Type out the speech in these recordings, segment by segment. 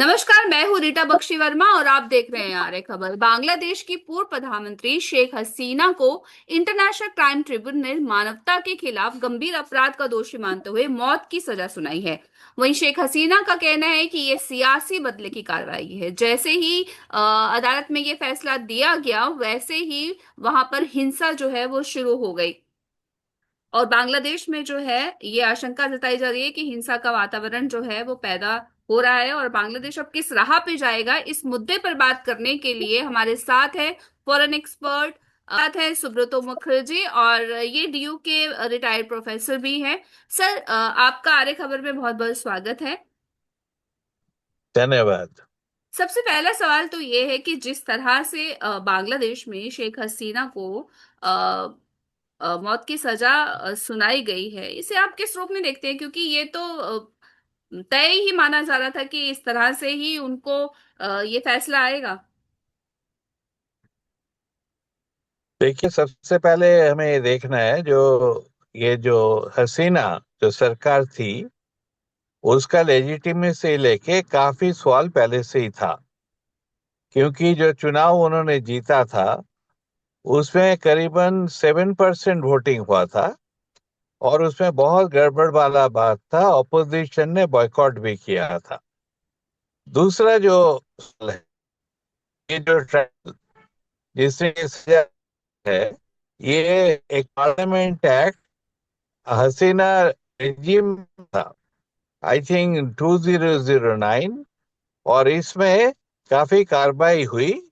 नमस्कार। मैं हूँ रीटा बख्शी वर्मा और आप देख रहे हैं आर्य खबर। बांग्लादेश की पूर्व प्रधानमंत्री शेख हसीना को इंटरनेशनल क्राइम ट्रिब्यूनल ने मानवता के खिलाफ गंभीर अपराध का दोषी मानते हुए मौत की सजा सुनाई है। वहीं शेख हसीना का कहना है कि ये सियासी बदले की कार्रवाई है। जैसे ही अदालत में ये फैसला दिया गया, वैसे ही वहां पर हिंसा जो है वो शुरू हो गई। और बांग्लादेश में जो है ये आशंका जताई जा रही है कि हिंसा का वातावरण जो है वो पैदा हो रहा है। और बांग्लादेश अब किस राह पे जाएगा, इस मुद्दे पर बात करने के लिए हमारे साथ है फॉरेन एक्सपर्ट, साथ है सुब्रतो मुखर्जी, और ये डीयू के रिटायर्ड प्रोफेसर भी हैं। सर, आपका आर्य खबर में बहुत बहुत स्वागत है। धन्यवाद। सबसे पहला सवाल तो ये है कि जिस तरह से बांग्लादेश में शेख हसीना को मौत की सजा सुनाई गई है, इसे आप किस रूप में देखते हैं? क्योंकि ये तो तय ही माना जा रहा था कि इस तरह से ही उनको ये फैसला आएगा। देखिए, सबसे पहले हमें ये देखना है जो हसीना जो सरकार थी उसका लेजिटिमेसी लेके काफी सवाल पहले से ही था। क्योंकि जो चुनाव उन्होंने जीता था उसमें करीबन 7% वोटिंग हुआ था और उसमें बहुत गड़बड़ वाला बात था। ऑपोजिशन ने बॉयकॉट भी किया था। दूसरा जो सवाल है, ये जो ट्रायल जिसने ये सजा है, ये एक पार्लियामेंट एक्ट हसीना रेजिम था, आई थिंक 2009। और इसमें काफी कार्रवाई हुई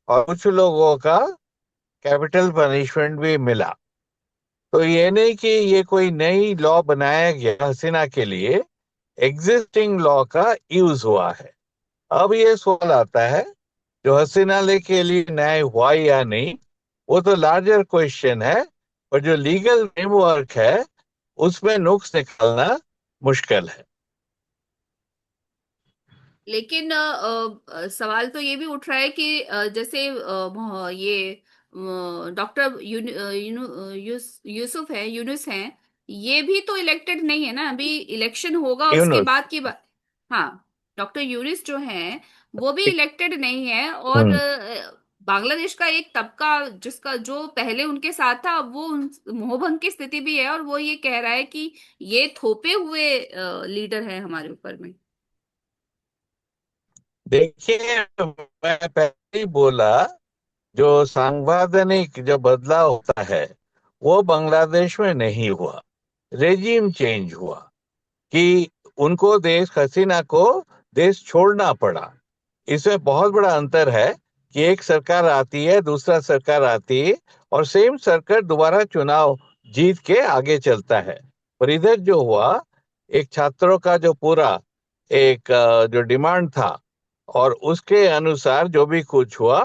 और कुछ लोगों का कैपिटल पनिशमेंट भी मिला। तो ये नहीं कि ये कोई नई लॉ बनाया गया हसीना के लिए, एग्जिस्टिंग लॉ का यूज हुआ है। अब ये सवाल आता है, जो हसीना ले के लिए न्याय हुआ या नहीं, वो तो लार्जर क्वेश्चन है। और जो लीगल फ्रेमवर्क है उसमें नुक्स निकालना मुश्किल है। लेकिन सवाल तो ये भी उठ रहा है कि जैसे ये डॉक्टर यूसुफ है, यूनुस हैं, ये भी तो इलेक्टेड नहीं है ना। अभी इलेक्शन होगा उसके यूनुस। बाद की बात। हाँ, डॉक्टर यूनुस जो हैं वो भी इलेक्टेड नहीं है। और हम्म। बांग्लादेश का एक तबका जिसका जो पहले उनके साथ था, अब वो मोहभंग की स्थिति भी है, और वो ये कह रहा है कि ये थोपे हुए लीडर है हमारे ऊपर में। देखिए, मैं पहले ही बोला, जो सांवैधानिक जो बदलाव होता है वो बांग्लादेश में नहीं हुआ, रेजिम चेंज हुआ। कि उनको देश हसीना को देश छोड़ना पड़ा। इसमें बहुत बड़ा अंतर है कि एक सरकार आती है, दूसरा सरकार आती है और सेम सरकार दोबारा चुनाव जीत के आगे चलता है। पर इधर जो हुआ, एक छात्रों का जो पूरा एक जो डिमांड था और उसके अनुसार जो भी कुछ हुआ,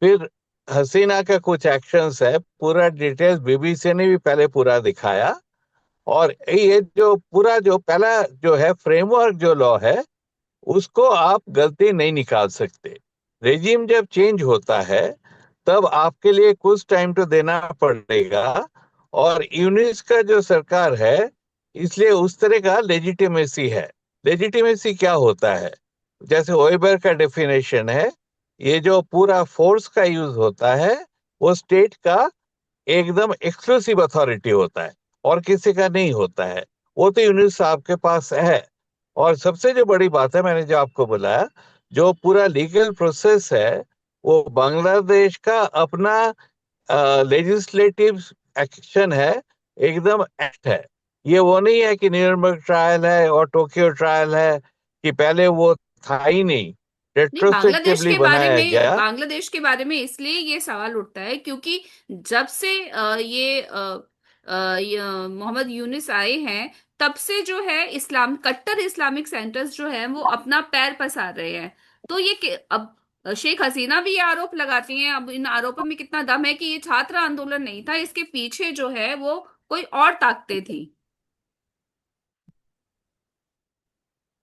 फिर हसीना का कुछ एक्शंस है, पूरा डिटेल्स बीबीसी ने भी पहले पूरा दिखाया। और ये जो पूरा जो पहला जो है फ्रेमवर्क जो लॉ है, उसको आप गलती नहीं निकाल सकते। रेजिम जब चेंज होता है तब आपके लिए कुछ टाइम तो देना पड़ेगा। और यूनिस का जो सरकार है, इसलिए उस तरह का लेजिटिमेसी है। लेजिटिमेसी क्या होता है? जैसे ओएबर का डेफिनेशन है, ये जो पूरा फोर्स का यूज होता है वो स्टेट का एकदम एक्सक्लूसिव अथॉरिटी होता है और किसी का नहीं होता है। वो तो यूनिस साहब के पास है। और सबसे जो बड़ी बात है, मैंने जो आपको बताया, जो पूरा लीगल प्रोसेस है वो बांग्लादेश का अपना लेजिस्लेटिव एक्शन है, एकदम एक्ट है। ये वो नहीं है कि न्यूरनबर्ग ट्रायल है और टोक्यो ट्रायल है, कि पहले वो था ही नहीं, नहीं, रेट्रोस्पेक्टिवली बनाया गया। बांग्लादेश के बारे में इसलिए ये सवाल उठता है क्योंकि जब से ये मोहम्मद यूनिस आए हैं, तब से जो है कट्टर इस्लामिक सेंटर्स जो है वो अपना पैर पसार रहे हैं। तो अब शेख हसीना भी ये आरोप लगाती हैं। अब इन आरोपों में कितना दम है कि ये छात्र आंदोलन नहीं था, इसके पीछे जो है वो कोई और ताकतें थी।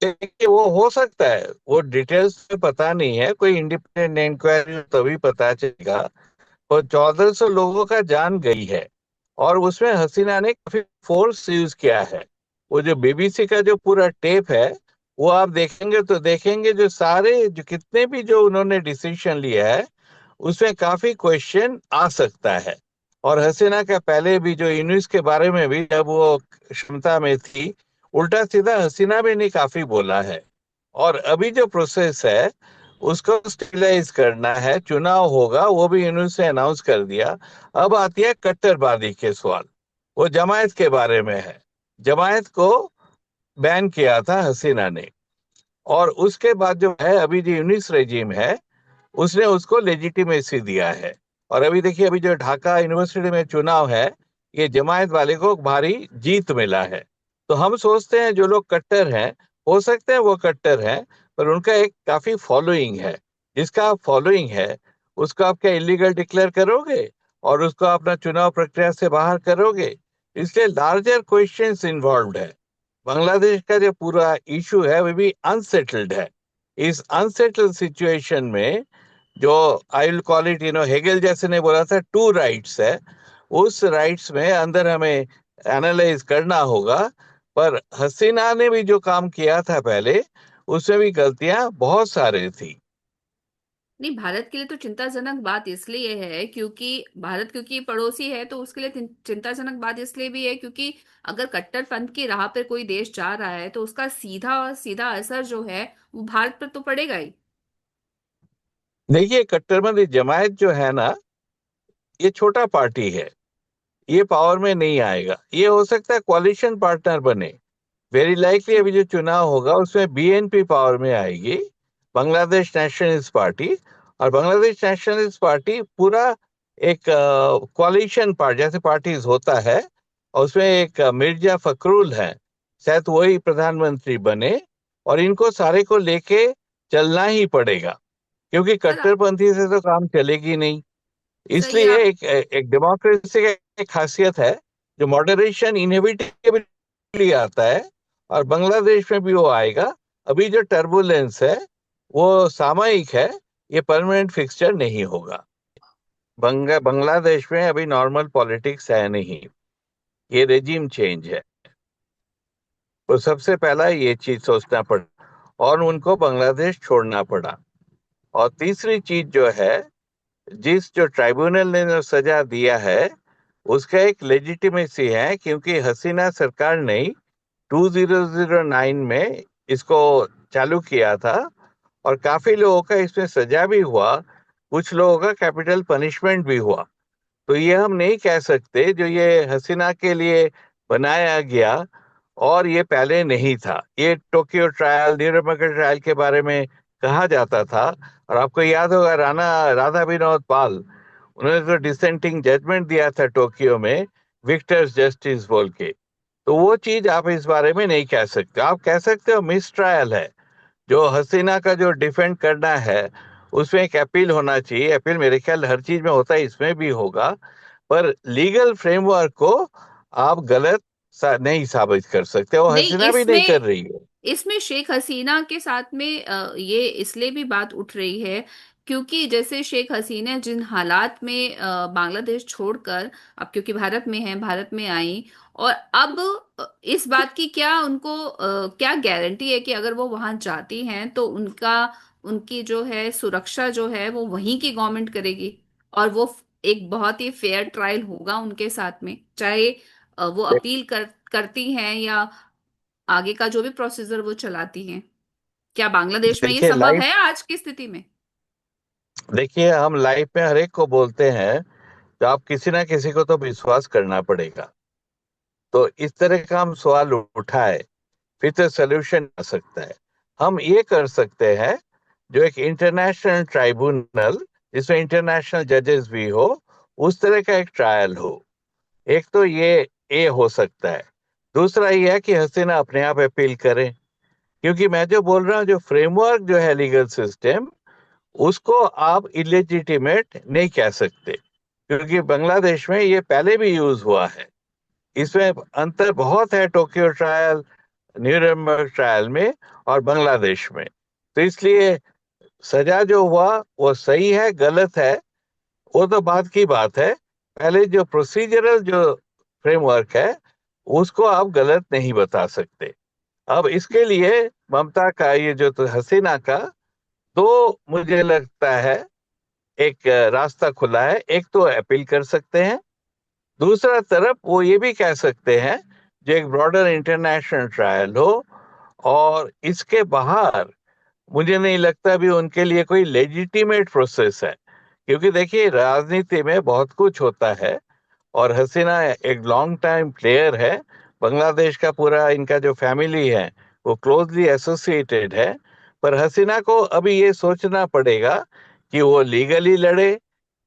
देखिए, वो हो सकता है, वो डिटेल्स में पता नहीं है, कोई इंडिपेंडेंट इंक्वायरी तभी पता चलेगा। और 1400 लोगों का जान गई है और उसमें हसीना ने काफी फोर्स यूज किया है। वो जो बीबीसी का जो पूरा टेप है वो आप देखेंगे तो देखेंगे जो सारे जो कितने भी जो उन्होंने डिसीजन लिया है उसमें काफी क्वेश्चन आ सकता है। और हसीना का पहले भी जो यूनिस के बारे में भी जब वो क्षमता में थी, उल्टा सीधा हसीना भी नहीं काफी बोला है। और अभी जो प्रोसेस है उसको स्टेबलाइज करना है, चुनाव होगा, वो भी यूनिस ने अनाउंस कर दिया। अब आती है कट्टरवादी के सवाल। वो जमायत के बारे में है। जमायत को बैन किया था हसीना ने, और उसके बाद जो है अभी जो यूनिस रेजिम है उसने उसको लेजिटिमेसी दिया है। और अभी देखिए, अभी जो ढाका यूनिवर्सिटी में चुनाव है, ये जमायत वाले को भारी जीत मिला है। तो हम सोचते हैं जो लोग कट्टर हैं, हो सकते हैं वो कट्टर हैं, पर उनका एक काफी फॉलोइंग है। जिसका फॉलोइंग है उसको आप क्या इलीगल डिक्लेयर करोगे और उसको अपना चुनाव प्रक्रिया से बाहर करोगे? इसलिए लार्जर क्वेश्चंस इन्वॉल्व है। बांग्लादेश का जो पूरा इशू है वो भी अनसेटल्ड है। इस अनसेटल्ड सिचुएशन में जो I will call it, Hegel जैसे ने बोला था, टू राइट्स है। उस राइट्स में अंदर हमें एनालाइज करना होगा। पर हसीना ने भी जो काम किया था पहले, उसमें भी गलतियां बहुत सारी थी। नहीं, भारत के लिए तो चिंताजनक बात इसलिए है क्योंकि भारत क्योंकि पड़ोसी है, तो उसके लिए चिंताजनक बात इसलिए भी है क्योंकि अगर कट्टरपंथ की राह पर कोई देश जा रहा है तो उसका सीधा सीधा असर जो है वो भारत पर तो पड़ेगा ही। देखिए, कट्टरपंथी जमायत जो है ना, ये छोटा पार्टी है। ये पावर में नहीं आएगा। ये हो सकता है कोalition पार्टनर बने। वेरी लाइकली अभी जो चुनाव होगा उसमें बीएनपी पावर में आएगी, बांग्लादेश नेशनलिस्ट पार्टी। और बांग्लादेश नेशनलिस्ट पार्टी पूरा एक कोalition पार्टी जैसे पार्टीज होता है, और उसमें एक मिर्जा फखरुल है, शायद वही प्रधानमंत्री बने। और इनको सारे को लेके चलना ही पड़ेगा, क्योंकि सर कट्टरपंथी से तो काम चलेगी नहीं। सही इसलिए आप एक एक डेमोक्रेसी का एक खासियत है, जो मॉडरेशन इनएविटेबली आता है, और बांग्लादेश में भी वो आएगा। अभी जो टर्बुलेंस है वो सामयिक है, ये परमानेंट फिक्सचर नहीं होगा। बांग्लादेश में अभी नॉर्मल पॉलिटिक्स है नहीं, ये रेजिम चेंज है। तो सबसे पहला ये चीज सोचना पड़ा, और उनको बांग्लादेश छोड़ना पड़ा। और तीसरी चीज जो है, जिस जो ट्राइब्यूनल ने जो सजा दिया है उसका एक लेजिटिमेसी है, क्योंकि हसीना सरकार ने 2009 में इसको चालू किया था, और काफी लोगों का इसमें सजा भी हुआ, कुछ लोगों का कैपिटल पनिशमेंट भी हुआ। तो ये हम नहीं कह सकते जो ये हसीना के लिए बनाया गया और ये पहले नहीं था। ये टोक्यो ट्रायल, न्यूरेम्बर्ग ट्रायल के बारे में कहा जाता था। और आपको याद होगा राणा राधा विनोद पाल, उन्होंने तो डिसेंटिंग जजमेंट दिया था टोक्यो में, विक्टर्स जस्टिस बोल के। तो वो चीज आप इस बारे में नहीं कह सकते। आप कह सकते हो मिस ट्रायल है। जो हसीना का जो डिफेंड करना है उसमें एक अपील होना चाहिए। अपील मेरे ख्याल हर चीज में होता है, इसमें भी होगा। पर लीगल फ्रेमवर्क को आप गलत नहीं साबित कर सकते, वो नहीं, हसीना भी नहीं कर इसमें रही है। इसमें शेख हसीना के साथ में ये इसलिए भी बात उठ रही है क्योंकि जैसे शेख हसीना जिन हालात में बांग्लादेश छोड़कर अब क्योंकि भारत में है, भारत में आई, और अब इस बात की क्या उनको क्या गारंटी है कि अगर वो वहां जाती हैं तो उनका उनकी जो है सुरक्षा जो है वो वहीं की गवर्नमेंट करेगी, और वो एक बहुत ही फेयर ट्रायल होगा उनके साथ में, चाहे वो अपील करती हैं या आगे का जो भी प्रोसीजर वो चलाती हैं। क्या बांग्लादेश में ये देखिए संभव लाइफ है आज की स्थिति में? देखिए, हम लाइफ में हर एक को बोलते हैं, तो आप किसी ना किसी को तो विश्वास करना पड़ेगा। तो इस तरह का हम सवाल उठाए, फिर तो सोल्यूशन आ सकता है। हम ये कर सकते हैं, जो एक इंटरनेशनल ट्राइब्यूनल जिसमें इंटरनेशनल जजेस भी हो, उस तरह का एक ट्रायल हो। एक तो ये हो सकता है। दूसरा ये है कि हसीना अपने आप अपील करें। क्योंकि मैं जो बोल रहा हूँ, जो फ्रेमवर्क जो है लीगल सिस्टम, उसको आप इलेजिटिमेट नहीं कह सकते, क्योंकि बांग्लादेश में ये पहले भी यूज हुआ है। इसमें अंतर बहुत है टोक्यो ट्रायल, न्यूरेम्बर्ग ट्रायल में और बांग्लादेश में। तो इसलिए सजा जो हुआ वो सही है गलत है, वो तो बात की बात है। पहले जो प्रोसीजरल जो फ्रेमवर्क है उसको आप गलत नहीं बता सकते। अब इसके लिए ममता का, ये जो तो हसीना का, तो मुझे लगता है एक रास्ता खुला है। एक तो अपील कर सकते हैं, दूसरा तरफ वो ये भी कह सकते हैं जो एक ब्रॉडर इंटरनेशनल ट्रायल हो। और इसके बाहर मुझे नहीं लगता भी उनके लिए कोई लेजिटिमेट प्रोसेस है, क्योंकि देखिए राजनीति में बहुत कुछ होता है। और हसीना एक लॉन्ग टाइम प्लेयर है, बांग्लादेश का पूरा इनका जो फैमिली है वो क्लोजली एसोसिएटेड है। पर हसीना को अभी ये सोचना पड़ेगा कि वो लीगली लड़े,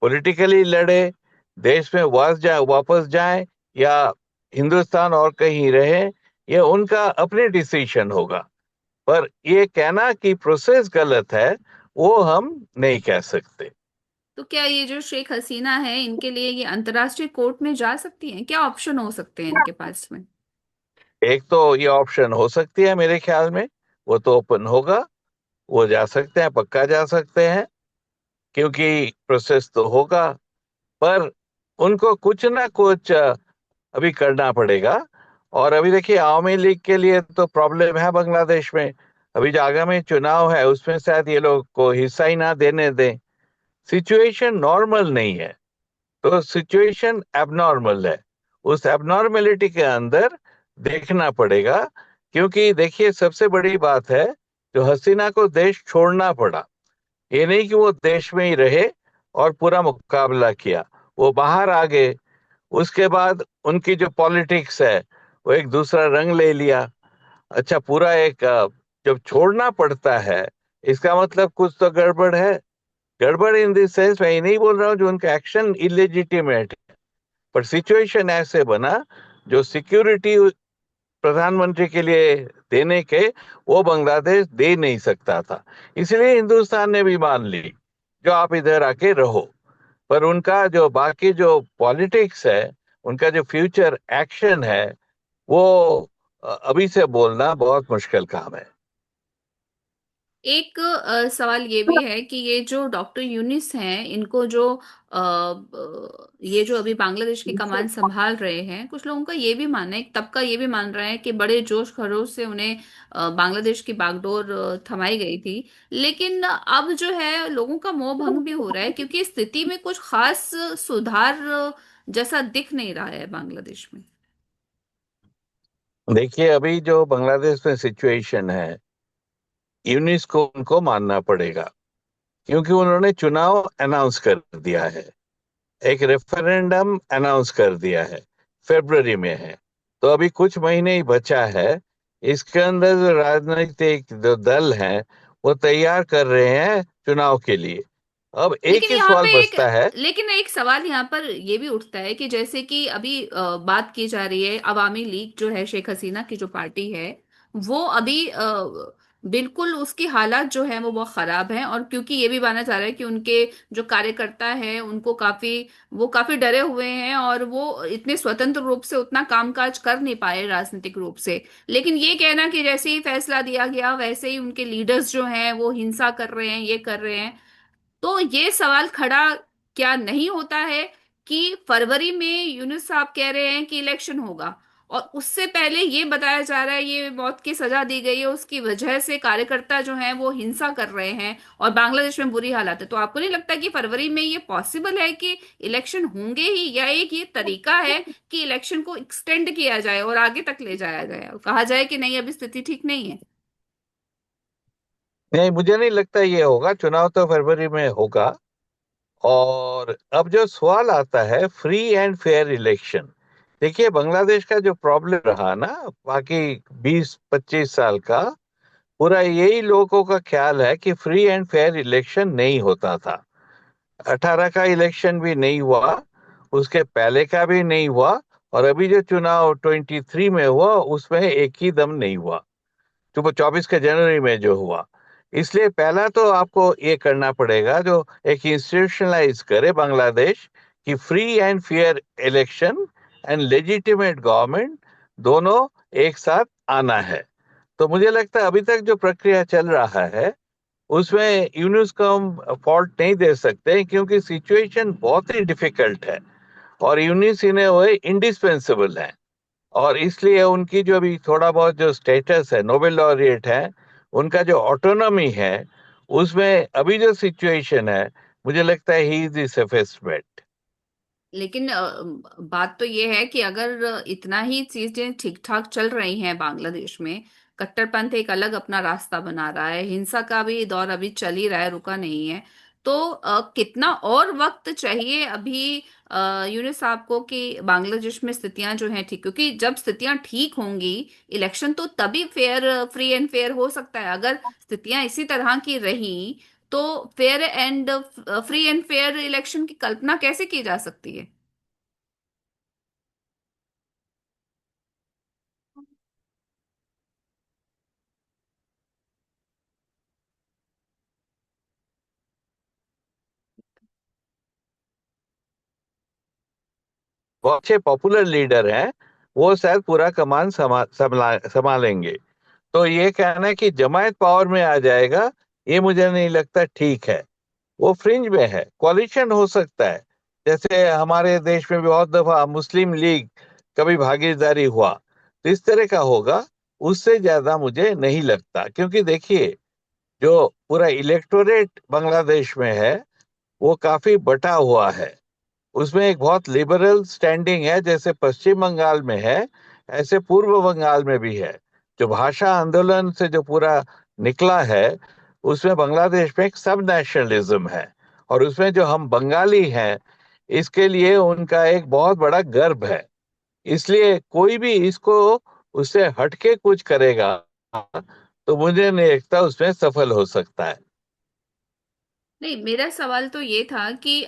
पॉलिटिकली लड़े, देश में वापस जाए, या हिंदुस्तान और कहीं रहे, ये उनका अपने डिसीजन होगा। पर ये कहना कि प्रोसेस गलत है, वो हम नहीं कह सकते। तो क्या ये जो शेख हसीना है, इनके लिए ये अंतर्राष्ट्रीय कोर्ट में जा सकती हैं? क्या ऑप्शन हो सकते हैं इनके पास में? एक तो ये ऑप्शन हो सकती है मेरे ख्याल में, वो तो ओपन होगा, वो जा सकते हैं, पक्का जा सकते हैं, क्योंकि प्रोसेस तो होगा। पर उनको कुछ ना कुछ अभी करना पड़ेगा। और अभी देखिए आवामी लीग के लिए तो प्रॉब्लम है बांग्लादेश में। अभी जो आगामी चुनाव है उसमें शायद ये लोग को हिस्सा ही ना देने दें। सिचुएशन नॉर्मल नहीं है, तो सिचुएशन एबनॉर्मल है। उस एबनॉर्मेलिटी के अंदर देखना पड़ेगा, क्योंकि देखिए सबसे बड़ी बात है जो हसीना को देश छोड़ना पड़ा। ये नहीं कि वो देश में ही रहे और पूरा मुकाबला किया, वो बाहर आ गए। उसके बाद उनकी जो पॉलिटिक्स है वो एक दूसरा रंग ले लिया। अच्छा, पूरा एक जब छोड़ना पड़ता है, इसका मतलब कुछ तो गड़बड़ है। गड़बड़ इन दिस सेंस, मैं ये नहीं बोल रहा हूँ जो उनका एक्शन इलेजिटिमेट, पर सिचुएशन ऐसे बना जो सिक्योरिटी प्रधानमंत्री के लिए देने के वो बांग्लादेश दे नहीं सकता था। इसलिए हिंदुस्तान ने भी मान ली जो आप इधर आके रहो। पर उनका जो बाकी जो पॉलिटिक्स है, उनका जो फ्यूचर एक्शन है, वो अभी से बोलना बहुत मुश्किल काम है। एक सवाल ये भी है कि ये जो डॉक्टर यूनिस हैं, इनको जो ये जो अभी बांग्लादेश की कमान संभाल रहे हैं, कुछ लोगों का ये भी मानना है, एक तबका ये भी मान रहा है कि बड़े जोश खरोश से उन्हें बांग्लादेश की बागडोर थमाई गई थी। लेकिन अब जो है लोगों का मोह भंग भी हो रहा है, क्योंकि स्थिति में कुछ खास सुधार जैसा दिख नहीं रहा है बांग्लादेश में। देखिए अभी जो बांग्लादेश में सिचुएशन है, यूनिस को उनको मानना पड़ेगा, क्योंकि उन्होंने चुनाव अनाउंस कर दिया है, एक रेफरेंडम अनाउंस कर दिया है, फरवरी में है। तो अभी कुछ महीने ही बचा है। इसके अंदर जो राजनीतिक जो दल हैं वो तैयार कर रहे हैं चुनाव के लिए। अब एक लेकिन ही यहाँ सवाल पे एक बचता है। लेकिन एक सवाल यहाँ पर ये भी उठता है कि जैसे कि अभी बात की जा रही है, अवामी लीग जो है, शेख हसीना की जो पार्टी है, वो अभी बिल्कुल उसकी हालात जो है वो बहुत खराब है। और क्योंकि ये भी माना जा रहा है कि उनके जो कार्यकर्ता है उनको वो काफी डरे हुए हैं, और वो इतने स्वतंत्र रूप से उतना कामकाज कर नहीं पाए राजनीतिक रूप से। लेकिन ये कहना कि जैसे ही फैसला दिया गया वैसे ही उनके लीडर्स जो हैं वो हिंसा कर रहे हैं, ये कर रहे हैं, तो ये सवाल खड़ा क्या नहीं होता है कि फरवरी में यूनुस साहब कह रहे हैं कि इलेक्शन होगा, और उससे पहले ये बताया जा रहा है ये मौत की सजा दी गई है, उसकी वजह से कार्यकर्ता जो हैं वो हिंसा कर रहे हैं और बांग्लादेश में बुरी हालत है। तो आपको नहीं लगता कि फरवरी में ये पॉसिबल है कि इलेक्शन होंगे ही, या एक ये तरीका है कि इलेक्शन को एक्सटेंड किया जाए और आगे तक ले जाया जाए और कहा जाए कि नहीं, अभी स्थिति ठीक नहीं है? नहीं, मुझे नहीं लगता ये होगा, चुनाव तो फरवरी में होगा। और अब जो सवाल आता है फ्री एंड फेयर इलेक्शन, देखिए बांग्लादेश का जो प्रॉब्लम रहा ना, बाकी 20-25 साल का, पूरा यही लोगों का ख्याल है कि फ्री एंड फेयर इलेक्शन नहीं होता था। 18 का इलेक्शन भी नहीं हुआ, उसके पहले का भी नहीं हुआ, और अभी जो चुनाव 23 में हुआ उसमें एक ही दम नहीं हुआ, जो 24 के जनवरी में जो हुआ। इसलिए पहला तो आपको ये करना पड़ेगा जो एक इंस्टीट्यूशनलाइज करे बांग्लादेश कि free and fair election and legitimate government दोनों एक साथ आना है। तो मुझे लगता है अभी तक जो प्रक्रिया चल रहा है उसमें यूनुस को हम फॉल्ट नहीं दे सकते, क्योंकि सिचुएशन बहुत ही डिफिकल्ट है और यूनुस इन वे इंडिस्पेंसिबल है। और इसलिए उनकी जो भी थोड़ा बहुत जो स्टेटस है, नोबेल लॉरिएट है, उनका जो ऑटोनॉमी है, उसमें अभी जो सिचुएशन है, मुझे लगता है ही इज द सेफेस्ट बेट। लेकिन बात तो ये है कि अगर इतना ही चीजें ठीक ठाक चल रही हैं बांग्लादेश में, कट्टरपंथ एक अलग अपना रास्ता बना रहा है, हिंसा का भी दौर अभी चल ही रहा है, रुका नहीं है, तो कितना और वक्त चाहिए अभी यूनुस साहब को कि बांग्लादेश में स्थितियां जो हैं ठीक, क्योंकि जब स्थितियां ठीक होंगी इलेक्शन तो तभी फेयर, फ्री एंड फेयर हो सकता है। अगर स्थितियां इसी तरह की रही तो fair and free and fair election की कल्पना कैसे की जा सकती है? बहुत अच्छे पॉपुलर लीडर हैं, वो शायद पूरा कमान संभालेंगे। तो ये कहना है कि जमायत पावर में आ जाएगा, ये मुझे नहीं लगता ठीक है। वो फ्रिंज में है, कोalition हो सकता है। जैसे हमारे देश में भी बहुत दफा मुस्लिम लीग कभी भागीदारी हुआ, तो इस तरह का होगा। उससे ज्यादा मुझे नहीं लगता, क्योंकि देखिए, जो पूरा इलेक्टोरेट बांग्लादेश में है, वो काफी बटा हुआ है। उसमें एक बहुत लिबरल स्टैंडिंग है, जैसे पश्चिम बंगाल में है, ऐसे पूर्व बंगाल में भी है। जो भाषा आंदोलन से जो पूरा निकला है, उसमें बांग्लादेश में एक सब नेशनलिज्म है, और उसमें जो हम बंगाली हैं, इसके लिए उनका एक बहुत बड़ा गर्व है। इसलिए कोई भी इसको उससे हटके कुछ करेगा, तो मुझे नहीं लगता उसमें सफल हो सकता है। नहीं, मेरा सवाल तो ये था कि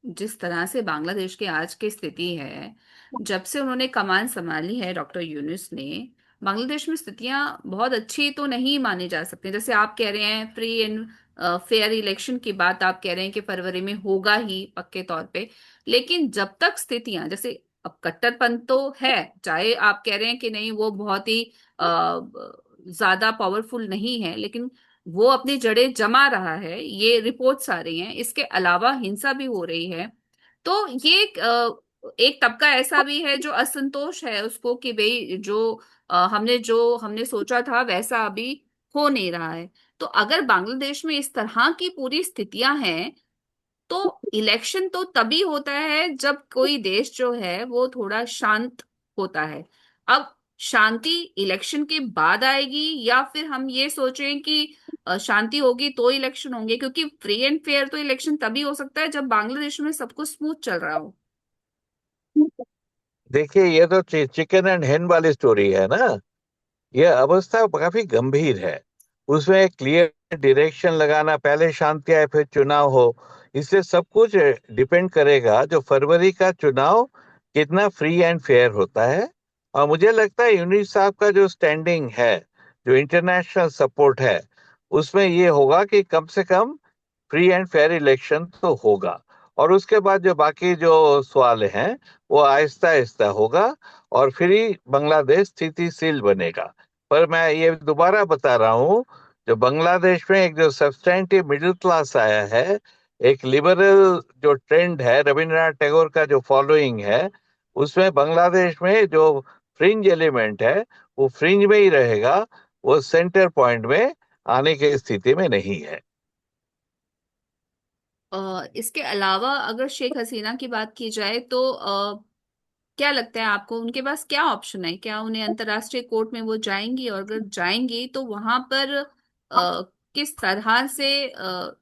जिस तरह से बांग्लादेश की आज की स्थिति है, जब से उन्होंने कमान संभाली है डॉक्टर यूनुस ने, बांग्लादेश में स्थितियां बहुत अच्छी तो नहीं मानी जा सकती। जैसे आप कह रहे हैं फ्री एंड फेयर इलेक्शन की बात, आप कह रहे हैं कि फरवरी में होगा ही पक्के तौर पे, लेकिन जब तक स्थितियां जैसे, अब कट्टरपंथ तो है, चाहे आप कह रहे हैं कि नहीं वो बहुत ही ज्यादा पावरफुल नहीं है, लेकिन वो अपनी जड़ें जमा रहा है, ये रिपोर्ट्स आ रही हैं। इसके अलावा हिंसा भी हो रही है, तो ये एक तबका ऐसा भी है जो असंतोष है उसको कि भाई जो हमने सोचा था वैसा अभी हो नहीं रहा है। तो अगर बांग्लादेश में इस तरह की पूरी स्थितियां हैं, तो इलेक्शन तो तभी होता है जब कोई देश जो है वो थोड़ा शांत होता है। अब शांति इलेक्शन के बाद आएगी, या फिर हम ये सोचें कि शांति होगी तो इलेक्शन होंगे? क्योंकि फ्री एंड फेयर तो इलेक्शन तभी हो सकता है जब बांग्लादेश में सब कुछ स्मूथ चल रहा हो। देखिए, ये तो चिकन एंड हेन वाली स्टोरी है ना। यह अवस्था काफी गंभीर है। उसमें एक क्लियर डायरेक्शन लगाना, पहले शांति आए फिर चुनाव हो, इससे सब कुछ डिपेंड करेगा जो फरवरी का चुनाव कितना फ्री एंड फेयर होता है। और मुझे लगता है यूनिस साहब का जो स्टैंडिंग है, जो इंटरनेशनल सपोर्ट है, उसमें ये होगा कि कम से कम फ्री एंड फेयर इलेक्शन तो होगा। और उसके बाद जो बाकी जो सवाल हैं, वो आहिस्ता आहिस्ता होगा, और फिर ही बांग्लादेश स्थितिशील बनेगा। पर मैं ये दोबारा बता रहा हूँ, जो बांग्लादेश में एक जो सब्सटैंटिव मिडिल क्लास आया है, एक लिबरल जो ट्रेंड है, रविंद्रनाथ टैगोर का जो फॉलोइंग है, उसमें बांग्लादेश में जो फ्रिंज एलिमेंट है, वो फ्रिंज में ही रहेगा। वो सेंटर पॉइंट में आने की स्थिति में नहीं है। इसके अलावा अगर शेख हसीना की बात की जाए तो क्या लगता है आपको उनके पास क्या ऑप्शन है? क्या उन्हें अंतर्राष्ट्रीय कोर्ट में वो जाएंगी, और अगर जाएंगी तो वहां पर किस तरह से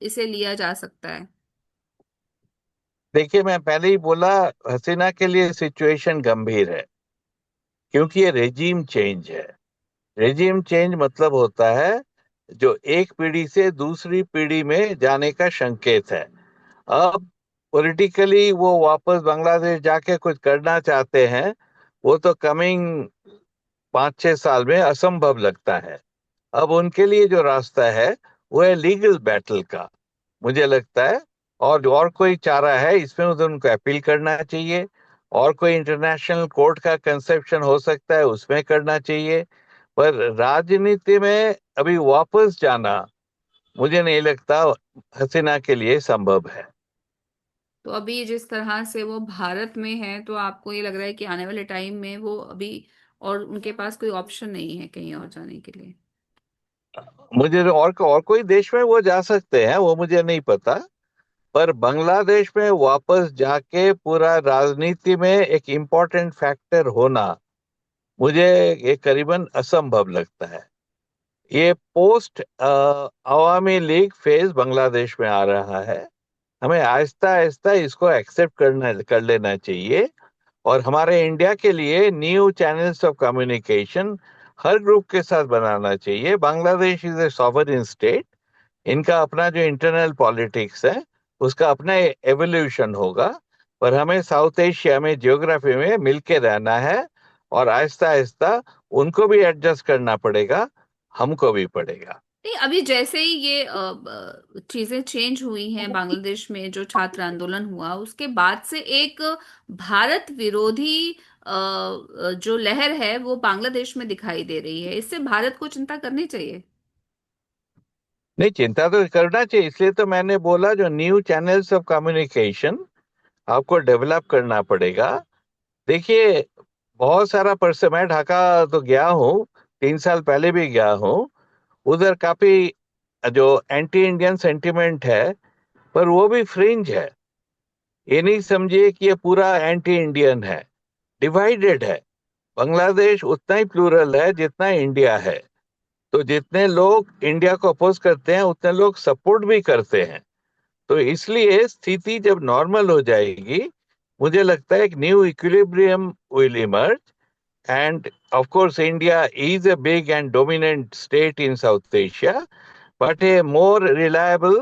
इसे लिया जा सकता है? देखिए, मैं पहले ही बोला, हसीना के लिए सिचुएशन गंभीर है, क्योंकि ये रेजीम चेंज है। रेजीम चेंज मतलब होता है जो एक पीढ़ी से दूसरी पीढ़ी में जाने का संकेत है। अब पॉलिटिकली वो वापस बांग्लादेश जाके कुछ करना चाहते हैं, वो तो कमिंग 5-6 साल में असंभव लगता है। अब उनके लिए जो रास्ता है, वो है लीगल बैटल का, मुझे लगता है। और जो और कोई चारा है इसमें, उसे उनको अपील करना चाहिए, और कोई इंटरनेशनल कोर्ट का कंसेप्शन हो सकता है, उसमें करना चाहिए। पर राजनीति में अभी वापस जाना, मुझे नहीं लगता हसीना के लिए संभव है। तो अभी जिस तरह से वो भारत में है, तो आपको ये लग रहा है कि आने वाले टाइम में वो अभी, और उनके पास कोई ऑप्शन नहीं है कहीं और जाने के लिए? मुझे और कोई देश में वो जा सकते हैं, वो मुझे नहीं पता। पर बांग्लादेश में वापस जाके पूरा राजनीति में एक इम्पोर्टेंट फैक्टर होना, मुझे ये करीबन असंभव लगता है। ये पोस्ट अवामी लीग फेज बांग्लादेश में आ रहा है। हमें आहिस्ता आहिस्ता इसको एक्सेप्ट कर लेना चाहिए। और हमारे इंडिया के लिए new channels of communication her group के साथ बनाना चाहिए। Bangladesh is a sovereign state. इनका अपना जो इंटरनल पॉलिटिक्स है, उसका अपना एवोल्यूशन होगा। पर हमें साउथ एशिया में जियोग्राफी में मिलके रहना है, और आहिस्ता आहिस्ता उनको भी एडजस्ट करना पड़ेगा, हमको भी पड़ेगा। नहीं, अभी जैसे ही ये चीजें चेंज हुई हैं बांग्लादेश में, जो छात्र आंदोलन हुआ उसके बाद से एक भारत विरोधी जो लहर है वो बांग्लादेश में दिखाई दे रही है। इससे भारत को चिंता करनी चाहिए। नहीं, चिंता तो करना चाहिए। इसलिए तो मैंने बोला जो न्यू चैनल्स ऑफ कम्युनिकेशन आपको डेवलप करना पड़ेगा। देखिए, बहुत सारा परसे मैं ढाका तो गया हूँ, 3 साल पहले भी गया हूँ। उधर काफी जो एंटी इंडियन सेंटिमेंट है, पर वो भी फ्रिंज है। ये नहीं समझिए कि ये पूरा एंटी इंडियन है, डिवाइडेड है। बांग्लादेश उतना ही प्लूरल है जितना इंडिया है। तो जितने लोग इंडिया को अपोज करते हैं, उतने लोग सपोर्ट भी करते हैं। तो इसलिए स्थिति जब नॉर्मल हो जाएगी, मुझे लगता है एक new equilibrium will emerge. And of course, India is a big and dominant state in South Asia, but a more reliable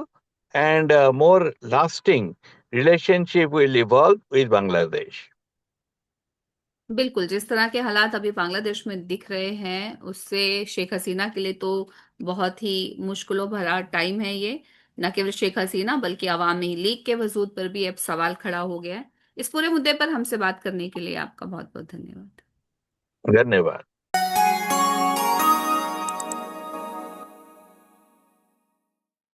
and more lasting relationship will evolve with Bangladesh. बिल्कुल, जिस तरह के हालात अभी बांग्लादेश में दिख रहे हैं उससे शेख हसीना के लिए तो बहुत ही मुश्किलों भरा टाइम है ये। न केवल शेख हसीना बल्कि अवामी लीग के वजूद पर भी अब सवाल खड़ा हो गया है। इस पूरे मुद्दे पर हमसे बात करने के लिए आपका बहुत बहुत धन्यवाद। धन्यवाद।